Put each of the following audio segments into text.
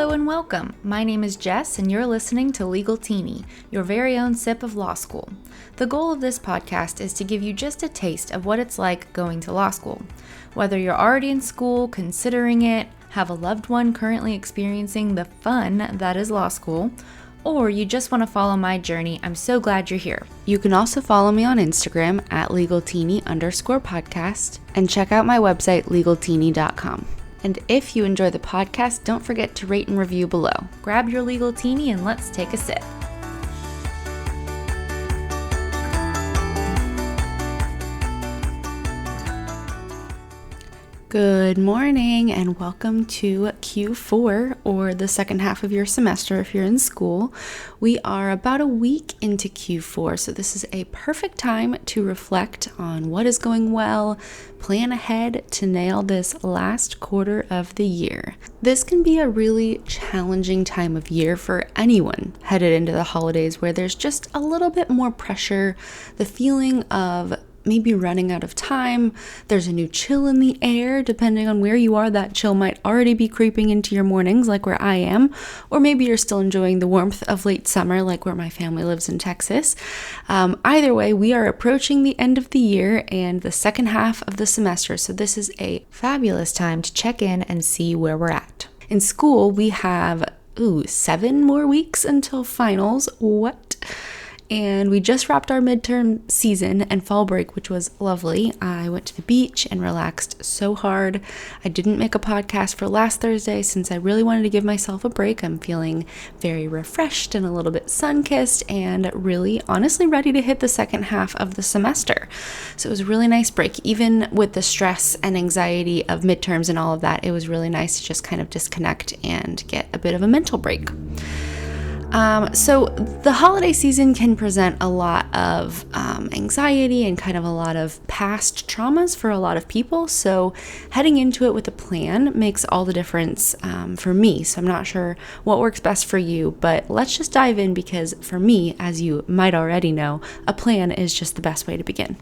Hello and welcome. My name is Jess and you're listening to Legaltini, your very own sip of law school. The goal of this podcast is to give you just a taste of what it's like going to law school. Whether you're already in school, considering it, have a loved one currently experiencing the fun that is law school, or you just want to follow my journey, I'm so glad you're here. You can also follow me on Instagram at legaltini_podcast and check out my website legaltini.com. And if you enjoy the podcast, don't forget to rate and review below. Grab your Legaltini and let's take a sip. Good morning and welcome to Q4, or the second half of your semester if you're in school. We are about a week into Q4, so this is a perfect time to reflect on what is going well, plan ahead to nail this last quarter of the year. This can be a really challenging time of year for anyone headed into the holidays, where there's just a little bit more pressure, the feeling of maybe running out of time. There's a new chill in the air. Depending on where you are, that chill might already be creeping into your mornings, like where I am, or maybe you're still enjoying the warmth of late summer, like where my family lives in Texas. Either way, we are approaching the end of the year and the second half of the semester, so this is a fabulous time to check in and see where we're at. In school, we have 7 more weeks until finals. What? And we just wrapped our midterm season and fall break, which was lovely. I went to the beach and relaxed so hard. I didn't make a podcast for last Thursday since I really wanted to give myself a break. I'm feeling very refreshed and a little bit sun-kissed and really honestly ready to hit the second half of the semester. So it was a really nice break. Even with the stress and anxiety of midterms and all of that, it was really nice to just kind of disconnect and get a bit of a mental break. So the holiday season can present a lot of anxiety and kind of a lot of past traumas for a lot of people. So heading into it with a plan makes all the difference for me. So I'm not sure what works best for you, but let's just dive in, because for me, as you might already know, a plan is just the best way to begin.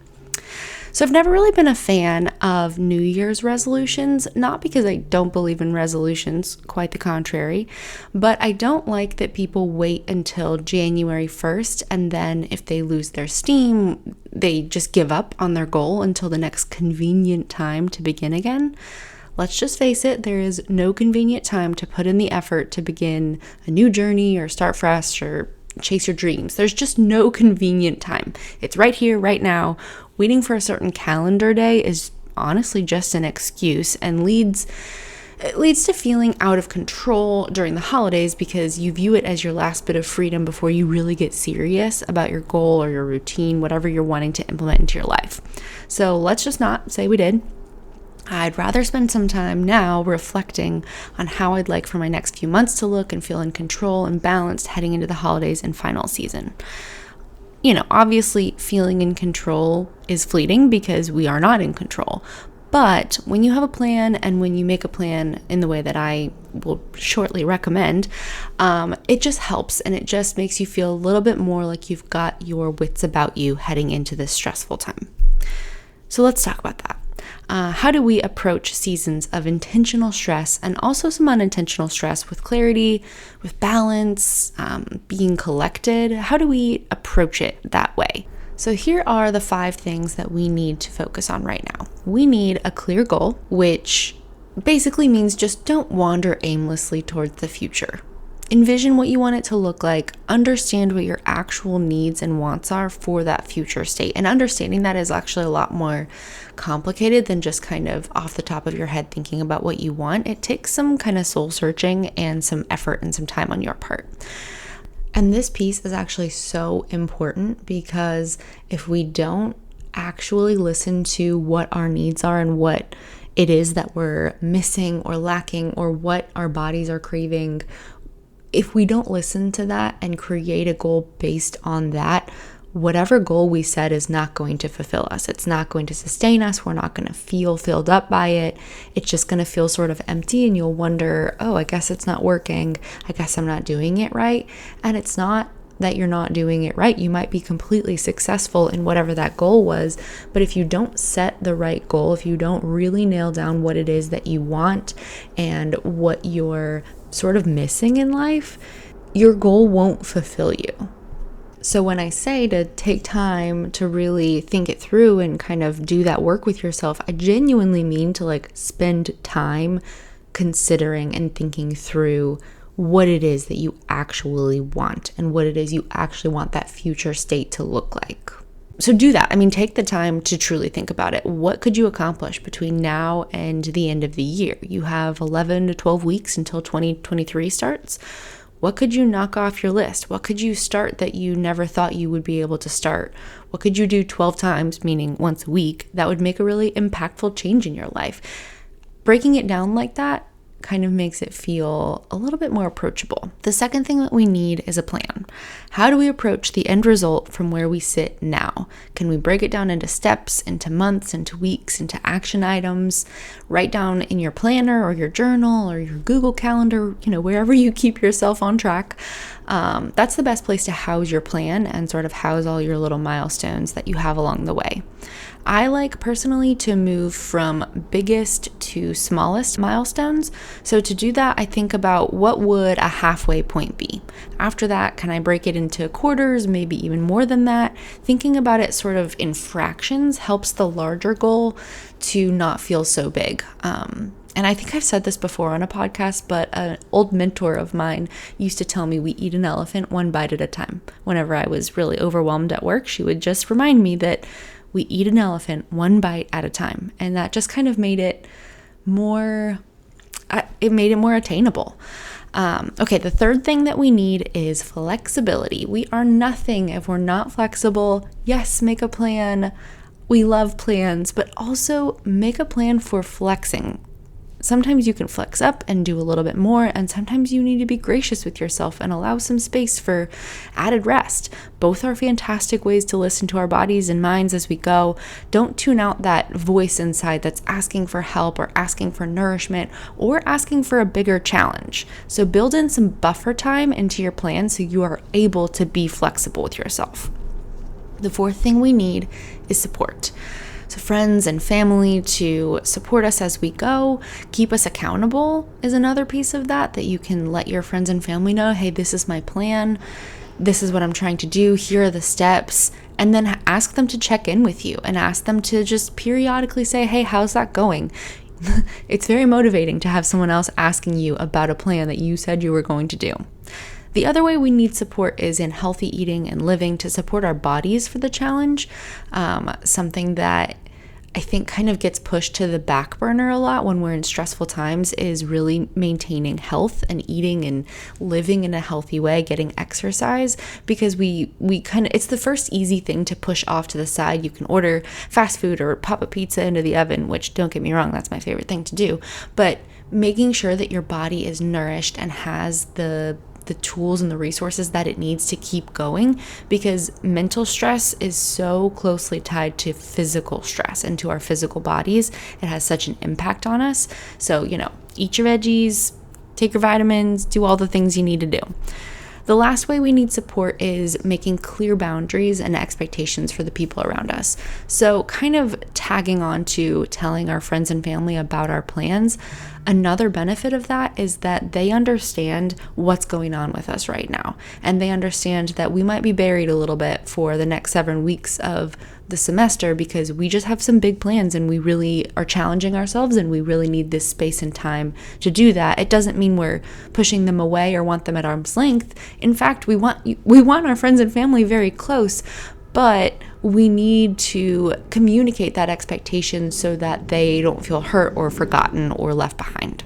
So I've never really been a fan of New Year's resolutions, not because I don't believe in resolutions, quite the contrary, but I don't like that people wait until January 1st and then if they lose their steam, they just give up on their goal until the next convenient time to begin again. Let's just face it, there is no convenient time to put in the effort to begin a new journey or start fresh or chase your dreams. There's just no convenient time. It's right here, right now. Waiting for a certain calendar day is honestly just an excuse and leads to feeling out of control during the holidays, because you view it as your last bit of freedom before you really get serious about your goal or your routine, whatever you're wanting to implement into your life. So let's just not say we did. I'd rather spend some time now reflecting on how I'd like for my next few months to look and feel in control and balanced heading into the holidays and final season. Obviously feeling in control is fleeting because we are not in control. But when you have a plan and when you make a plan in the way that I will shortly recommend, it just helps and it just makes you feel a little bit more like you've got your wits about you heading into this stressful time. So let's talk about that. How do we approach seasons of intentional stress and also some unintentional stress with clarity, with balance, being collected? How do we approach it that way? So here are the 5 things that we need to focus on right now. We need a clear goal, which basically means just don't wander aimlessly towards the future. Envision what you want it to look like, understand what your actual needs and wants are for that future state. And understanding that is actually a lot more complicated than just kind of off the top of your head thinking about what you want. It takes some kind of soul searching and some effort and some time on your part. And this piece is actually so important, because if we don't actually listen to what our needs are and what it is that we're missing or lacking or what our bodies are craving, if we don't listen to that and create a goal based on that, whatever goal we set is not going to fulfill us. It's not going to sustain us. We're not going to feel filled up by it. It's just going to feel sort of empty, and you'll wonder, I guess it's not working. I guess I'm not doing it right. And it's not that you're not doing it right. You might be completely successful in whatever that goal was, but if you don't set the right goal, if you don't really nail down what it is that you want and what your sort of missing in life, your goal won't fulfill you. So when I say to take time to really think it through and kind of do that work with yourself, I genuinely mean to like spend time considering and thinking through what it is that you actually want and what it is you actually want that future state to look like. So do that. I mean, take the time to truly think about it. What could you accomplish between now and the end of the year? You have 11 to 12 weeks until 2023 starts. What could you knock off your list? What could you start that you never thought you would be able to start? What could you do 12 times, meaning once a week, that would make a really impactful change in your life? Breaking it down like that kind of makes it feel a little bit more approachable. The second thing that we need is a plan. How do we approach the end result from where we sit now? Can we break it down into steps, into months, into weeks, into action items? Write down in your planner or your journal or your Google Calendar, wherever you keep yourself on track. That's the best place to house your plan and sort of house all your little milestones that you have along the way. I like personally to move from biggest to smallest milestones. So to do that, I think about what would a halfway point be? After that, can I break it into quarters, maybe even more than that? Thinking about it sort of in fractions helps the larger goal to not feel so big. And I think I've said this before on a podcast, but an old mentor of mine used to tell me we eat an elephant one bite at a time. Whenever I was really overwhelmed at work, she would just remind me that we eat an elephant one bite at a time. And that just kind of made it more attainable. Okay, the third thing that we need is flexibility. We are nothing if we're not flexible. Yes, make a plan. We love plans, but also make a plan for flexing. Sometimes you can flex up and do a little bit more, and sometimes you need to be gracious with yourself and allow some space for added rest. Both are fantastic ways to listen to our bodies and minds as we go. Don't tune out that voice inside that's asking for help or asking for nourishment or asking for a bigger challenge. So build in some buffer time into your plan so you are able to be flexible with yourself. The fourth thing we need is support. So friends and family to support us as we go, keep us accountable is another piece of that you can let your friends and family know, hey, this is my plan. This is what I'm trying to do. Here are the steps. And then ask them to check in with you and ask them to just periodically say, hey, how's that going? It's very motivating to have someone else asking you about a plan that you said you were going to do. The other way we need support is in healthy eating and living to support our bodies for the challenge. Something that I think kind of gets pushed to the back burner a lot when we're in stressful times is really maintaining health and eating and living in a healthy way, getting exercise, because we kind of, it's the first easy thing to push off to the side. You can order fast food or pop a pizza into the oven, which don't get me wrong, that's my favorite thing to do. But making sure that your body is nourished and has the tools and the resources that it needs to keep going, because mental stress is so closely tied to physical stress and to our physical bodies. It has such an impact on us. So, eat your veggies, take your vitamins, do all the things you need to do. The last way we need support is making clear boundaries and expectations for the people around us. So kind of tagging on to telling our friends and family about our plans. Another benefit of that is that they understand what's going on with us right now. And they understand that we might be buried a little bit for the next 7 weeks of the semester because we just have some big plans and we really are challenging ourselves and we really need this space and time to do that. It doesn't mean we're pushing them away or want them at arm's length. In fact, we want our friends and family very close, but we need to communicate that expectation so that they don't feel hurt or forgotten or left behind.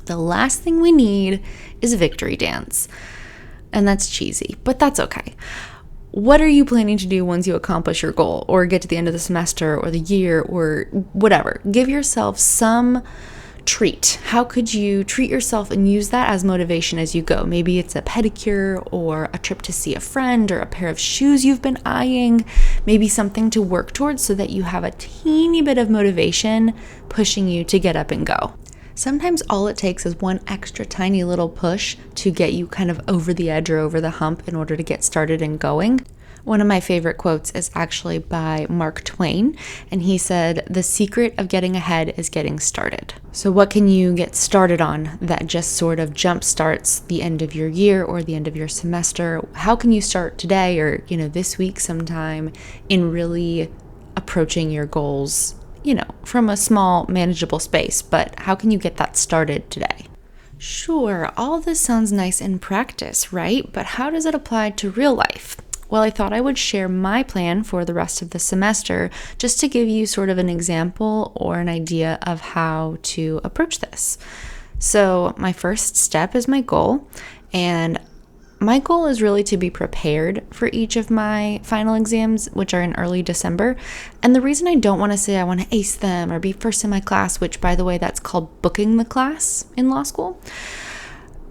The last thing we need is a victory dance. And that's cheesy, but that's okay. What are you planning to do once you accomplish your goal or get to the end of the semester or the year or whatever? Give yourself some treat. How could you treat yourself and use that as motivation as you go? Maybe it's a pedicure or a trip to see a friend or a pair of shoes you've been eyeing, maybe something to work towards so that you have a teeny bit of motivation pushing you to get up and go. Sometimes all it takes is one extra tiny little push to get you kind of over the edge or over the hump in order to get started and going. One of my favorite quotes is actually by Mark Twain, and he said, "The secret of getting ahead is getting started." So what can you get started on that just sort of jumpstarts the end of your year or the end of your semester? How can you start today or, this week sometime in really approaching your goals, from a small, manageable space? But how can you get that started today? Sure, all this sounds nice in practice, right? But how does it apply to real life? Well, I thought I would share my plan for the rest of the semester just to give you sort of an example or an idea of how to approach this. So my first step is my goal, and my goal is really to be prepared for each of my final exams, which are in early December. And the reason I don't want to say I want to ace them or be first in my class, which by the way, that's called booking the class in law school.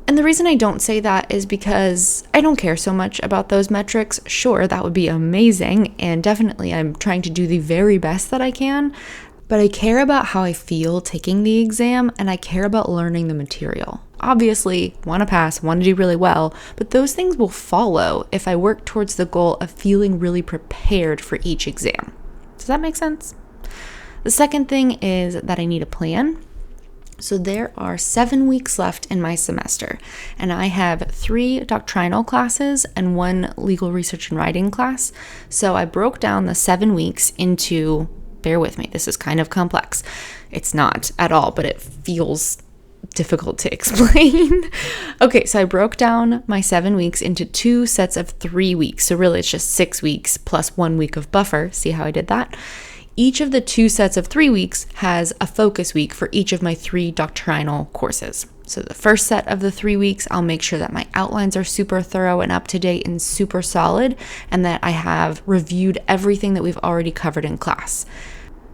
And the reason I don't say that is because I don't care so much about those metrics. Sure, that would be amazing, and definitely I'm trying to do the very best that I can, but I care about how I feel taking the exam, and I care about learning the material. Obviously, want to pass, want to do really well, but those things will follow if I work towards the goal of feeling really prepared for each exam. Does that make sense? The second thing is that I need a plan. So there are 7 weeks left in my semester, and I have 3 doctrinal classes and 1 legal research and writing class. So I broke down the 7 weeks into, bear with me, this is kind of complex. It's not at all, but it feels difficult to explain. Okay, so I broke down my 7 weeks into 2 sets of 3 weeks. So really it's just 6 weeks plus 1 week of buffer. See how I did that? Each of the 2 sets of 3 weeks has a focus week for each of my 3 doctrinal courses. So the first set of the 3 weeks, I'll make sure that my outlines are super thorough and up to date and super solid, and that I have reviewed everything that we've already covered in class.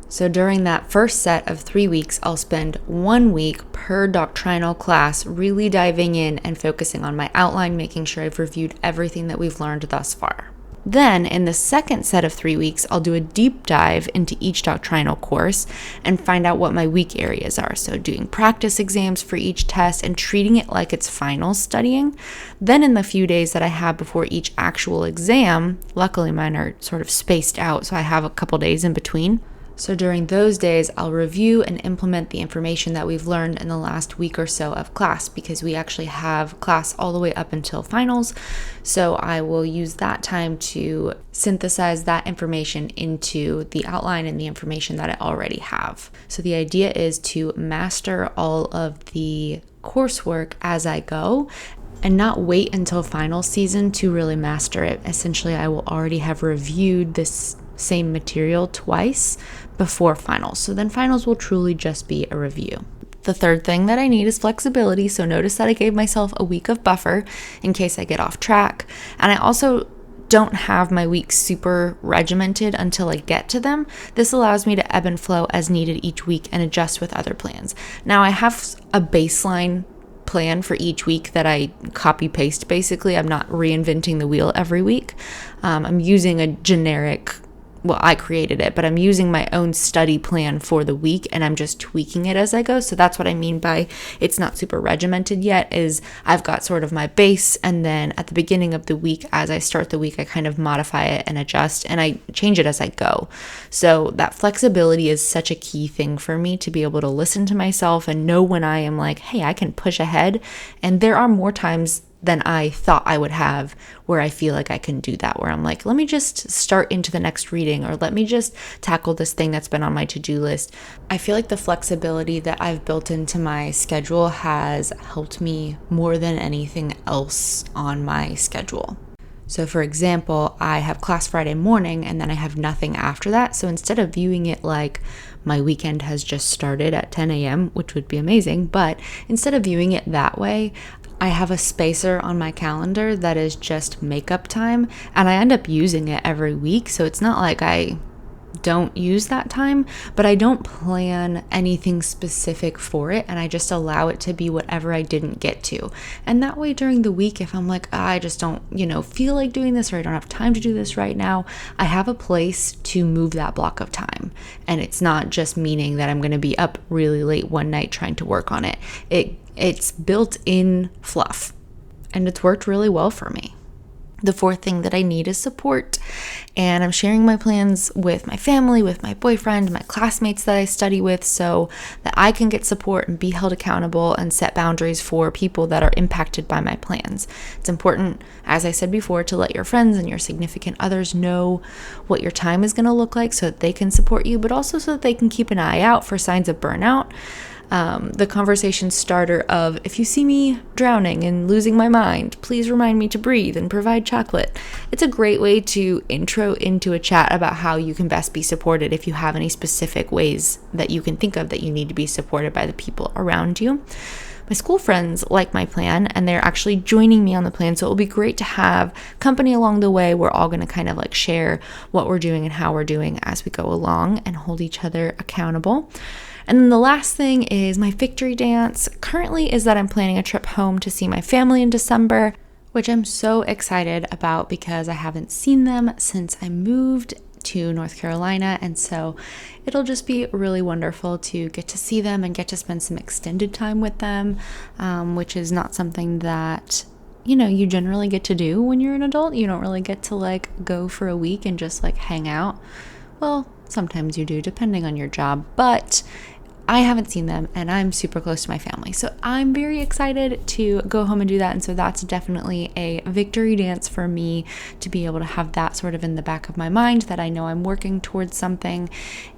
So during that first set of 3 weeks, I'll spend 1 week per doctrinal class really diving in and focusing on my outline, making sure I've reviewed everything that we've learned thus far. Then, in the second set of 3 weeks, I'll do a deep dive into each doctrinal course and find out what my weak areas are. So doing practice exams for each test and treating it like it's final studying. Then in the few days that I have before each actual exam, luckily mine are sort of spaced out, so I have a couple days in between. So during those days, I'll review and implement the information that we've learned in the last week or so of class, because we actually have class all the way up until finals. So I will use that time to synthesize that information into the outline and the information that I already have. So the idea is to master all of the coursework as I go and not wait until final season to really master it. Essentially, I will already have reviewed this same material twice before finals. So then finals will truly just be a review. The third thing that I need is flexibility. So notice that I gave myself a week of buffer in case I get off track. And I also don't have my weeks super regimented until I get to them. This allows me to ebb and flow as needed each week and adjust with other plans. Now I have a baseline plan for each week that I copy paste basically. I'm not reinventing the wheel every week. I'm using a generic, well, I created it, but I'm using my own study plan for the week and I'm just tweaking it as I go. So that's what I mean by it's not super regimented yet, is I've got sort of my base, and then at the beginning of the week, as I start the week, I kind of modify it and adjust, and I change it as I go. So that flexibility is such a key thing for me, to be able to listen to myself and know when I am like, hey, I can push ahead. And there are more times than I thought I would have where I feel like I can do that, where I'm like, let me just start into the next reading, or let me just tackle this thing that's been on my to-do list. I feel like the flexibility that I've built into my schedule has helped me more than anything else on my schedule. So for example, I have class Friday morning and then I have nothing after that. So instead of viewing it like my weekend has just started at 10 a.m., which would be amazing, but instead of viewing it that way, I have a spacer on my calendar that is just makeup time, and I end up using it every week. So it's not like I don't use that time, but I don't plan anything specific for it, and I just allow it to be whatever I didn't get to. And that way during the week, if I'm like, I just don't, feel like doing this, or I don't have time to do this right now, I have a place to move that block of time. And it's not just meaning that I'm going to be up really late one night trying to work on it. It's built in fluff, and it's worked really well for me. The fourth thing that I need is support, and I'm sharing my plans with my family, with my boyfriend, my classmates that I study with, so that I can get support and be held accountable and set boundaries for people that are impacted by my plans. It's important, as I said before, to let your friends and your significant others know what your time is going to look like so that they can support you, but also so that they can keep an eye out for signs of burnout. The conversation starter of, if you see me drowning and losing my mind, please remind me to breathe and provide chocolate. It's a great way to intro into a chat about how you can best be supported if you have any specific ways that you can think of that you need to be supported by the people around you. My school friends like my plan, and they're actually joining me on the plan, so it'll be great to have company along the way. We're all going to kind of like share what we're doing and how we're doing as we go along and hold each other accountable. And then the last thing is my victory dance. Currently is that I'm planning a trip home to see my family in December, which I'm so excited about because I haven't seen them since I moved to North Carolina, and so it'll just be really wonderful to get to see them and get to spend some extended time with them, which is not something that you generally get to do when you're an adult. You don't really get to like go for a week and just like hang out. Well, sometimes you do, depending on your job, but I haven't seen them and I'm super close to my family. So I'm very excited to go home and do that. And so that's definitely a victory dance for me, to be able to have that sort of in the back of my mind, that I know I'm working towards something.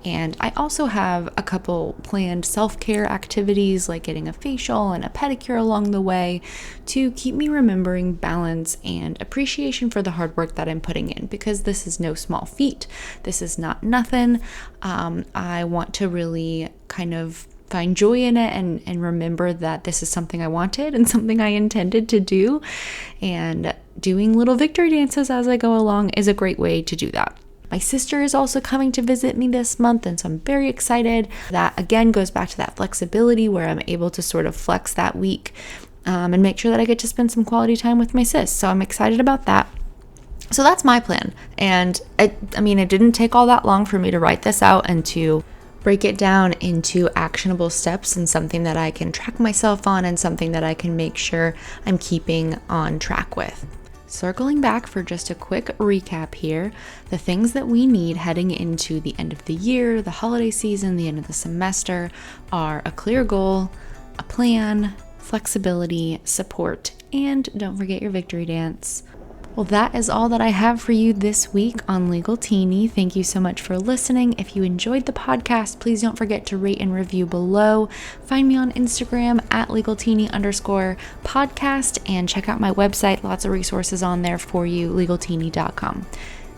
And I also have a couple planned self-care activities, like getting a facial and a pedicure along the way, to keep me remembering balance and appreciation for the hard work that I'm putting in, because this is no small feat. This is not nothing. I want to really kind of find joy in it and remember that this is something I wanted and something I intended to do. And doing little victory dances as I go along is a great way to do that. My sister is also coming to visit me this month, and so I'm very excited. That again goes back to that flexibility where I'm able to sort of flex that week and make sure that I get to spend some quality time with my sis. So I'm excited about that. So that's my plan. And it didn't take all that long for me to write this out and to break it down into actionable steps and something that I can track myself on and something that I can make sure I'm keeping on track with. Circling back for just a quick recap here, the things that we need heading into the end of the year, the holiday season, the end of the semester are a clear goal, a plan, flexibility, support, and don't forget your victory dance. Well, that is all that I have for you this week on Legaltini. Thank you so much for listening. If you enjoyed the podcast, please don't forget to rate and review below. Find me on Instagram at Legaltini_podcast and check out my website. Lots of resources on there for you, legaltini.com.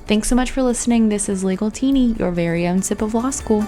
Thanks so much for listening. This is Legaltini, your very own sip of law school.